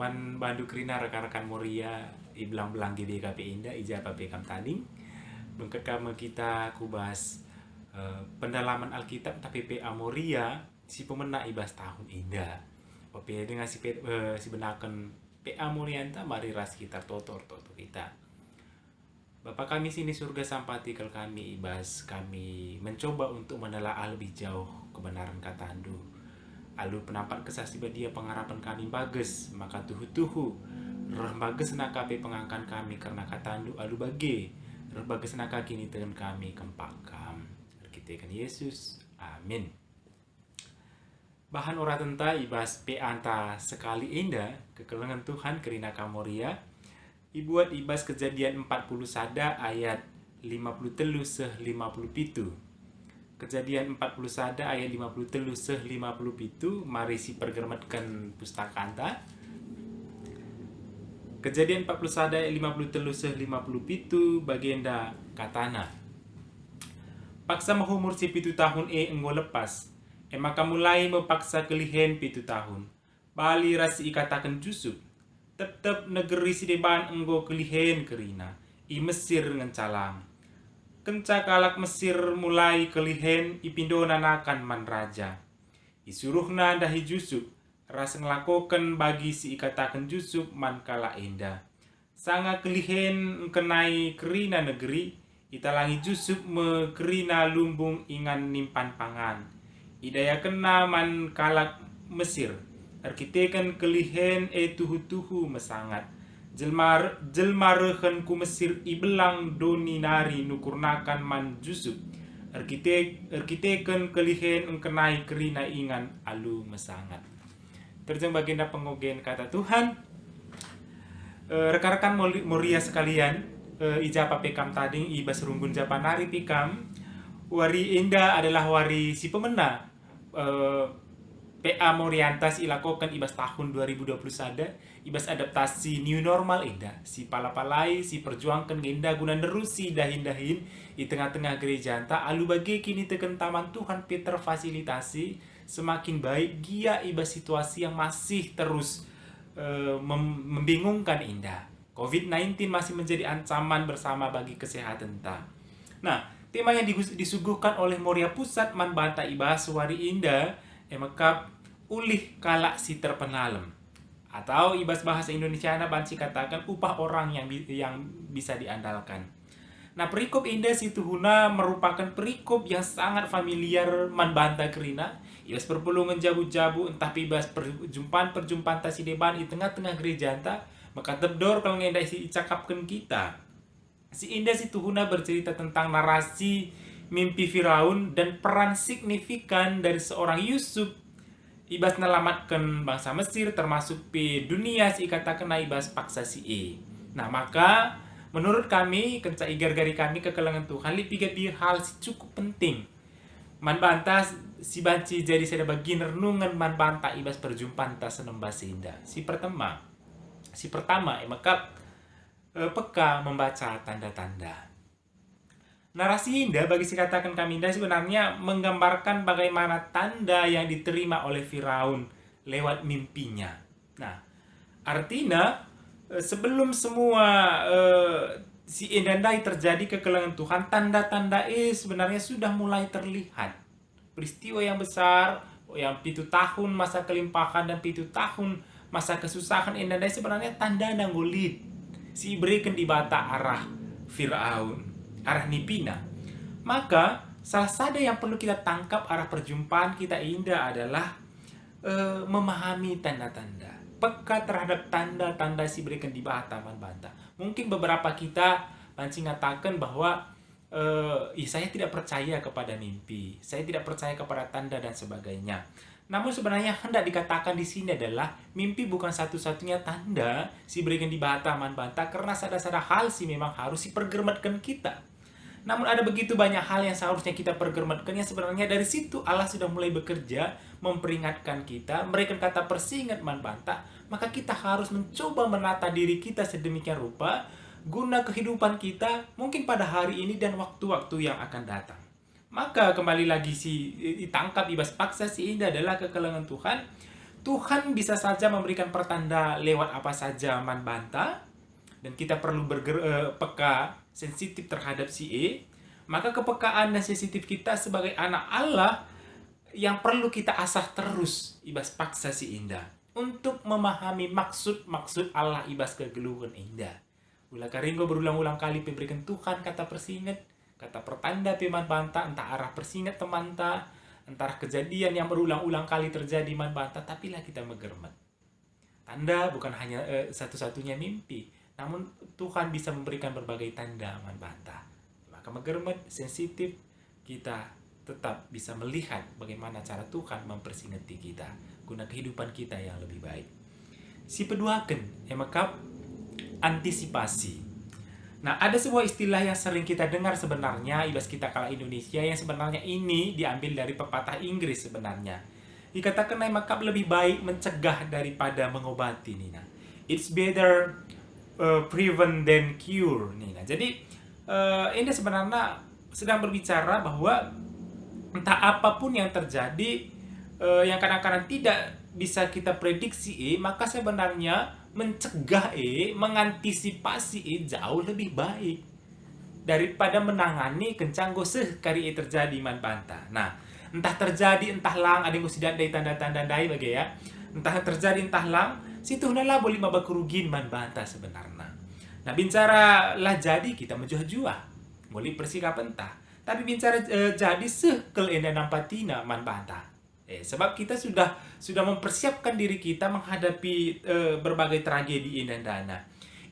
Man bandu kerina rekan-rekan Moria iblang-belang GBKP Indah ija papekam tading bengket kama kita kubas pendalaman Alkitab tapi PA Moria si pemena ibas tahun Indah. Oke dengan si benakan PA Moria enta mari ras kita totor kita. Bapa kami sini surga sampatikel kami ibas kami mencoba untuk menelaah lebih jauh kebenaran kata andu. Alu penampak kesaksi dia pengharapan kami bagus maka tuhu-tuhu roh bagus nakape pengangkan kami karena kata andu alu bage roh bagus nakak kini dengan kami kempakam kita kan Yesus amin. Bahan ora tenta ibas pe anta sekali indah kekelengan Tuhan kerina kamoria ibuat ibas kejadian 40 sada ayat 53 seh 57. Kejadian 40 sada ayat 53 seh 57 mari si pergermetkan pustaka anta. Kejadian 40 sada ayat 53 seh 57 bagienda katana. Paksa mahumur si 7 tahun enggo lepas. Maka mulai mepaksa kelihen 7 tahun. Bali rasi ikatakan jusuk. Tetap negeri si deban enggo kelihen kerina. I Mesir dengan calang. Kenca kalak Mesir mulai kelihen ipindo nanakan man raja. Isuruhna dahi jusuk. Ras ngelakokan bagi si ikatakan jusuk man kala indah. Sanga kelihen kenai kerina negeri. Italangi jusuk me kerina lumbung ingan nimpan pangan. Idaya kena man kalak Mesir. Arkiteken kelihen tuhu-tuhu mesangat. Jelmarehen ku Mesir ibelang doni nari nukurnakan man jusuk. Arkiteken kelihen engkenai kerina ingan alu mesangat. Terjang baginda pengogen kata Tuhan. Rekan-rekan Moria sekalian, ijapa pekam tading ibas runggun japanari pikam. Wari indah adalah wari si pemena. PA Moriantas ilakokan ibas tahun 2020 sada ibas adaptasi new normal indah si palapalai si perjuangkan indah guna nerusi dahin-dahin di tengah-tengah gereja anta alu bagi kini teken taman Tuhan Peter fasilitasi semakin baik gia ibas situasi yang masih terus membingungkan indah. COVID-19 masih menjadi ancaman bersama bagi kesehatan enta. Nah, tema yang disuguhkan oleh Moria Pusat man banta ibas wari indah emakap ulih kalak si terpenalem atau ibas bahasa Indonesia na banci katakan upah orang yang bisa diandalkan. Nah perikop indah si tuhuna merupakan perikop yang sangat familiar man banta kerina ibas perpulungan jabu-jabu entah ibas perjumpaan tasi deban di tengah-tengah gereja anta maka tebdor kalau ngendak si cakapkan kita. Si indah si tuhuna bercerita tentang narasi mimpi Firaun dan peran signifikan dari seorang Yusuf ibas nelamatkan bangsa Mesir termasuk di dunia si katakan ibas paksa si Nah maka menurut kami kenca igar-gari kami kekelangan Tuhan lipigat di hal si cukup penting. Man banta si banci jadi saya bagi renungan man banta ibas perjumpaan tas senembah indah. Si pertama maka peka membaca tanda-tanda. Narasi indah bagi si katakan kami indah sebenarnya menggambarkan bagaimana tanda yang diterima oleh Firaun lewat mimpinya. Nah, artinya sebelum semua si indandai terjadi kekelangan Tuhan, tanda-tanda sebenarnya sudah mulai terlihat. Peristiwa yang besar, yang 7 tahun masa kelimpahan dan 7 tahun masa kesusahan indandai sebenarnya tanda nanggulit. Si berikan di bata arah Firaun. Arah nipina. Maka salah satu yang perlu kita tangkap arah perjumpaan kita indah adalah memahami tanda-tanda. Peka terhadap tanda-tanda si berikan di bataman banta. Mungkin beberapa kita mancing ngatakan bahwa saya tidak percaya kepada mimpi, saya tidak percaya kepada tanda dan sebagainya. Namun sebenarnya hendak dikatakan di sini adalah mimpi bukan satu-satunya tanda si berikan di bataman banta karena ada hal sih memang harus dipergermatkan kita. Namun ada begitu banyak hal yang seharusnya kita pergermatkan yang sebenarnya dari situ Allah sudah mulai bekerja memperingatkan kita, memberikan kata persinggat man banta, maka kita harus mencoba menata diri kita sedemikian rupa guna kehidupan kita mungkin pada hari ini dan waktu-waktu yang akan datang. Maka kembali lagi si ditangkap ibas paksa si indah adalah kekelangan Tuhan. Tuhan bisa saja memberikan pertanda lewat apa saja man banta, dan kita perlu peka, sensitif terhadap si E. Maka kepekaan dan sensitif kita sebagai anak Allah yang perlu kita asah terus ibas paksa si indah untuk memahami maksud-maksud Allah ibas kegeluhan indah. Ulah karinggo berulang-ulang kali memberikan Tuhan kata persinget, kata pertanda peman banta, entah arah persinget teman ta, entah kejadian yang berulang-ulang kali terjadi man banta, tapi lah kita megermet. Tanda bukan hanya satu-satunya mimpi, namun Tuhan bisa memberikan berbagai tanda man banta. Maka megermet, sensitif, kita tetap bisa melihat bagaimana cara Tuhan mempersingeti kita guna kehidupan kita yang lebih baik. Si peduaken emakap antisipasi. Nah, ada sebuah istilah yang sering kita dengar sebenarnya ibas kita kala Indonesia, yang sebenarnya ini diambil dari pepatah Inggris sebenarnya. Dikatakan emakap lebih baik mencegah daripada mengobati Nina. It's better prevent than cure Nina. Jadi ini sebenarnya sedang berbicara bahwa entah apapun yang terjadi yang kadang-kadang tidak bisa kita prediksi, maka sebenarnya mencegah mengantisipasi jauh lebih baik daripada menangani kencang goseh kari terjadi man banta. Nah, entah terjadi entah lang, ada yang tidak dari tanda-tanda dai bagi ya. Entah terjadi entah lang, situ lah boleh maba kerugian man banta sebenarnya. Nah, bicara lah jadi kita menjuah-juah, boleh persikap entah. Tapi bicara jadi sekel enda nampatina man banta. Sebab kita sudah mempersiapkan diri kita menghadapi berbagai tragedi indah dana.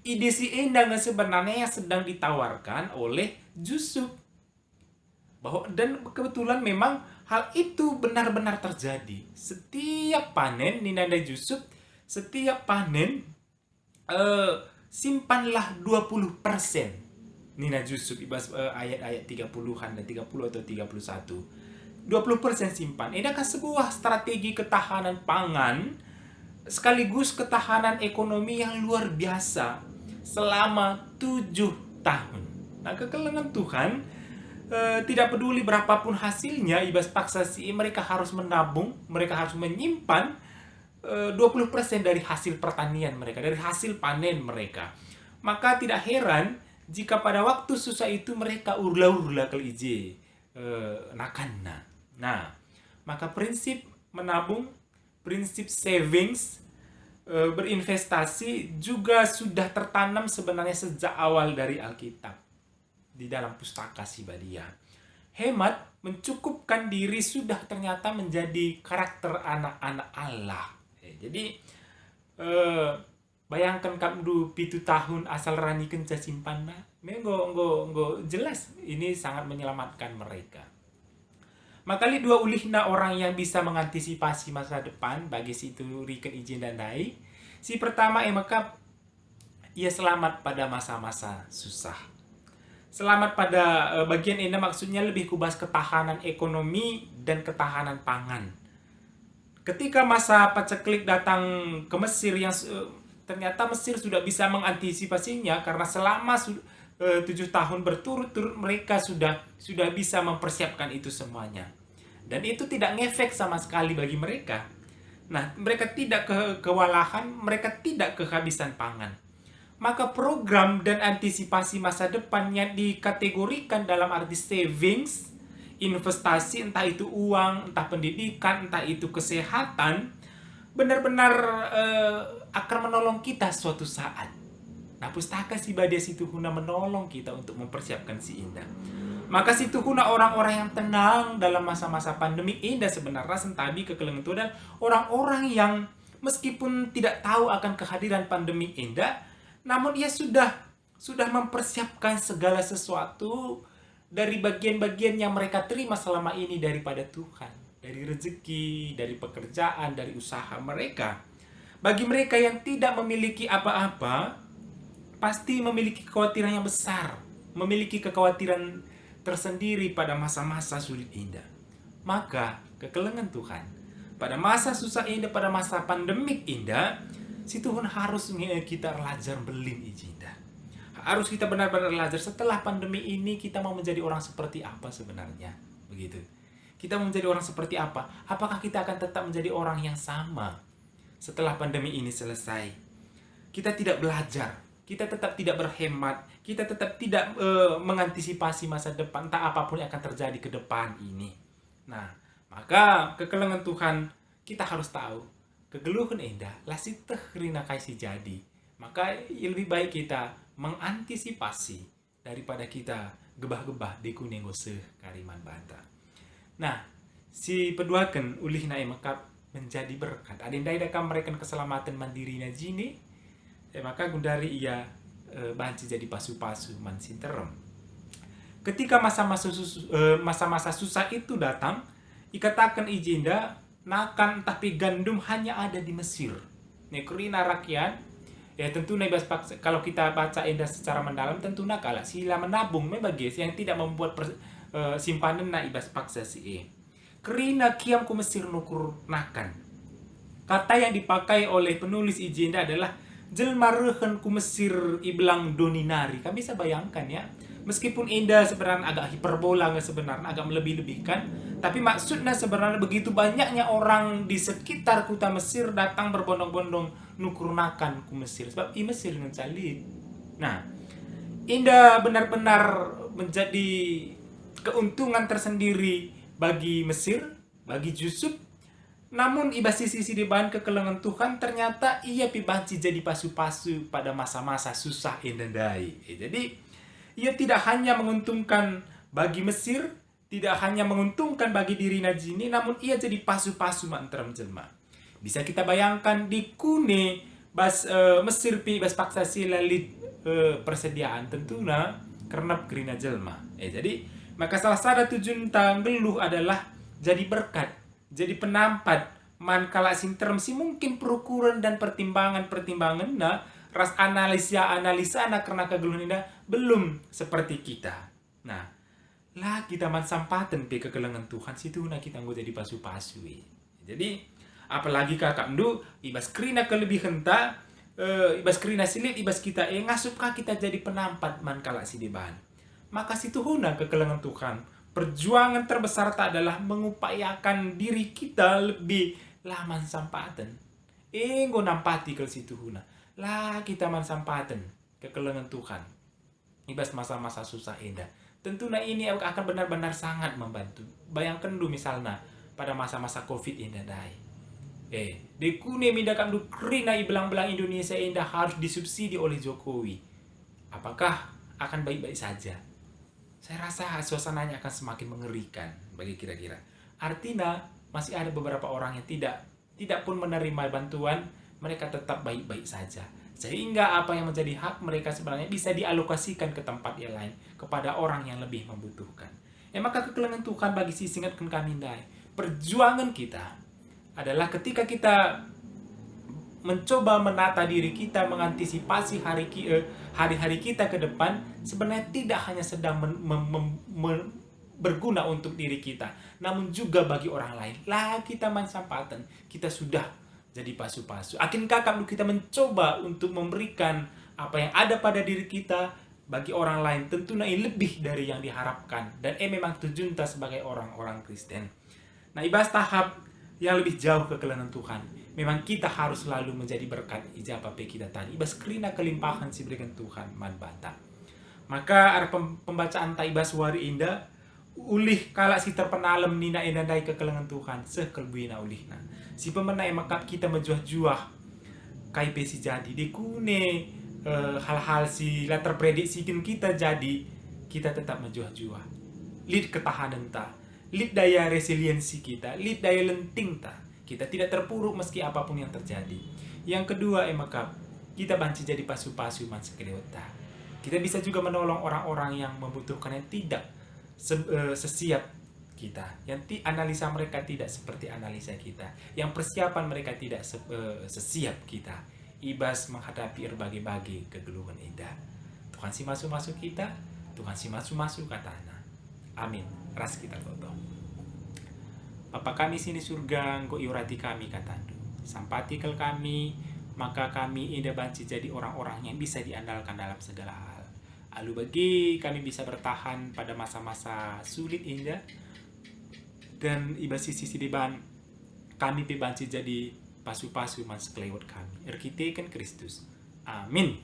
Ide si indah sebenarnya yang sedang ditawarkan oleh Yusuf. Dan kebetulan memang hal itu benar-benar terjadi. Setiap panen Ninanda Yusuf, setiap panen simpanlah 20%. Nina Yusuf ibas ayat-ayat 30-an dan 30 atau 31. 20% simpan. Ini akan sebuah strategi ketahanan pangan sekaligus ketahanan ekonomi yang luar biasa selama 7 tahun. Nah, kekelengan Tuhan tidak peduli berapapun hasilnya, ibas paksa si mereka harus menabung, mereka harus menyimpan 20% dari hasil pertanian mereka, dari hasil panen mereka. Maka tidak heran jika pada waktu susah itu mereka urla-urla ke ije nakana. Nah, maka prinsip menabung, prinsip savings, berinvestasi juga sudah tertanam sebenarnya sejak awal dari Alkitab di dalam pustaka Sibadia. Hemat, mencukupkan diri sudah ternyata menjadi karakter anak-anak Allah. Jadi bayangkan kapdu 7 tahun asal rani kenca simpanna, nggak jelas ini sangat menyelamatkan mereka. Maka dua ulihna orang yang bisa mengantisipasi masa depan bagi situ riken izin dan dai. Si pertama maka ia selamat pada masa-masa susah. Selamat pada bagian ini maksudnya lebih kubas ketahanan ekonomi dan ketahanan pangan. Ketika masa paceklik datang ke Mesir yang ternyata Mesir sudah bisa mengantisipasinya karena selama 7 tahun berturut-turut mereka sudah bisa mempersiapkan itu semuanya. Dan itu tidak ngefek sama sekali bagi mereka. Nah, mereka tidak kewalahan, mereka tidak kehabisan pangan. Maka program dan antisipasi masa depan yang dikategorikan dalam arti savings, investasi, entah itu uang, entah pendidikan, entah itu kesehatan, benar-benar akan menolong kita suatu saat. Nah, pustaka Sibadia situ guna menolong kita untuk mempersiapkan si indah. Maka situ guna orang-orang yang tenang dalam masa-masa pandemi indah sebenarnya sentabi kekelengan itu dan orang-orang yang meskipun tidak tahu akan kehadiran pandemi indah, namun ia sudah mempersiapkan segala sesuatu dari bagian-bagian yang mereka terima selama ini daripada Tuhan, dari rezeki, dari pekerjaan, dari usaha mereka. Bagi mereka yang tidak memiliki apa-apa, pasti memiliki kekhawatiran yang besar, memiliki kekhawatiran tersendiri pada masa-masa sulit indah. Maka kekelengan Tuhan pada masa susah indah, pada masa pandemik indah, si Tuhan harus kita belajar belin indah. Harus kita benar-benar belajar setelah pandemi ini kita mau menjadi orang seperti apa sebenarnya, begitu. Kita mau menjadi orang seperti apa? Apakah kita akan tetap menjadi orang yang sama? setelah pandemi ini selesai. Kita tidak belajar, kita tetap tidak berhemat, kita tetap tidak mengantisipasi masa depan, tak apapun yang akan terjadi ke depan ini. Nah, maka kekelengan Tuhan kita harus tahu, kegeluhan endah lasi teh rina kaisi jadi. Maka lebih baik kita mengantisipasi daripada kita gebah-gebah di kuning goseh kariman banta. Nah, si peduakan ulih na emakap menjadi berkat. Adindai dakam mereka keselamatan mandiri na jini, maka gundari ia banci jadi pasu-pasu man sinterem. Ketika masa-masa susah itu datang, ikatakan ijinda nakan tapi gandum hanya ada di Mesir. Nekrina rakyat, ya tentu kalau kita baca indah secara mendalam tentu nakala sila menabung mebages yang tidak membuat simpanan na ibas paksa si kerina kiam ku Mesir nukur nakan. Kata yang dipakai oleh penulis ijinda adalah jelma rehen ku Mesir iblang doninari. Kami bisa bayangkan ya, meskipun indah sebenarnya agak hiperbola, sebenarnya agak melebih-lebihkan, tapi maksudnya sebenarnya begitu banyaknya orang di sekitar kota Mesir datang berbondong-bondong nukurunakan ku Mesir sebab i Mesir dengan salib. Nah, indah benar-benar menjadi keuntungan tersendiri bagi Mesir, bagi Yusuf. Namun ibas sisi di bahan kekelengan Tuhan ternyata ia pibanci jadi pasu-pasu pada masa-masa susah indendai. Jadi ia tidak hanya menguntungkan bagi Mesir, tidak hanya menguntungkan bagi diri Najini, namun ia jadi pasu-pasu mantrem jelma. Bisa kita bayangkan di kune Mesir pi bas paksa silalit persediaan tentunya karena gerina jelma. Jadi maka salah satu tujuan tanggeluh adalah jadi berkat, jadi penampat man kala sinterem si mungkin perukuran dan pertimbangan nah ras analisa nah karena kegeluhan ini belum seperti kita. Nah, lah kita man sampaten pe kekelengan Tuhan situ nah kita nggak jadi pasu-pasu. Jadi apalagi kakak ndu ibas krina kelebihan ta ibas krina silit ibas kita ngasup kita jadi penampat man kala si deban. Maka situ huna kekelengan Tuhan. Perjuangan terbesar tak adalah mengupayakan diri kita lebih laman sampaten. Enggo nampati ke situ huna. Lah kita man sampaten kekelengan Tuhan. Ibas masa-masa susah indah. Tentunya ini akan benar-benar sangat membantu. Bayangkan dulu misalnya pada masa-masa Covid indah dai. Di kune mindakan du krina belang-belang Indonesia indah harus disubsidi oleh Jokowi. Apakah akan baik-baik saja? Saya rasa suasananya akan semakin mengerikan bagi kira-kira. Artinya masih ada beberapa orang yang tidak pun menerima bantuan, mereka tetap baik-baik saja. Sehingga apa yang menjadi hak mereka sebenarnya bisa dialokasikan ke tempat yang lain, kepada orang yang lebih membutuhkan. Maka kekelengan Tuhan bagi sisingatkan kami dai. Perjuangan kita adalah ketika kita mencoba menata diri kita, mengantisipasi hari-hari kita ke depan, sebenarnya tidak hanya sedang berguna untuk diri kita, namun juga bagi orang lain. Lah kita mansampatan, kita sudah jadi pasu-pasu. Akinkah kita mencoba untuk memberikan apa yang ada pada diri kita bagi orang lain, tentunya lebih dari yang diharapkan. Dan memang tujuan kita sebagai orang-orang Kristen. Nah, ibas tahap yang lebih jauh kekelengan Tuhan, memang kita harus selalu menjadi berkat ijabah kita tadi. Ibas kerina kelimpahan si berikan Tuhan man bata. Maka ada pembacaan taibas wari indah ulih kala si terpenalem nina endandai kekelengan Tuhan sekelbuina ulihna. Si pemenai maka kita menjuah-juah KIP si jadi dekune hal-hal si la terprediksikan kita jadi, kita tetap menjuah-juah. Lid ketahanan ta, lid daya resiliensi kita, lid daya lenting ta. Kita tidak terpuruk meski apapun yang terjadi. Yang kedua, maka kita banci jadi pasu-pasu man sekelewata. Kita bisa juga menolong orang-orang yang membutuhkan yang tidak sesiap kita. Yang analisa mereka tidak seperti analisa kita. Yang persiapan mereka tidak sesiap kita. Ibas menghadapi berbagai-bagai kegeluhan indah. Tuhan si masuk-masuk kita, Tuhan si masuk-masuk katana. Amin. Ras kita toto. Bapa kami sini surga, engkau iurati kami katandu. Sampatikel kami, maka kami indah banci jadi orang-orang yang bisa diandalkan dalam segala hal. Alu bagi kami bisa bertahan pada masa-masa sulit indah. Dan ibas sisi di ban kami banci jadi pasu-pasu mas kelewat kami. Erkitekan Kristus. Amin.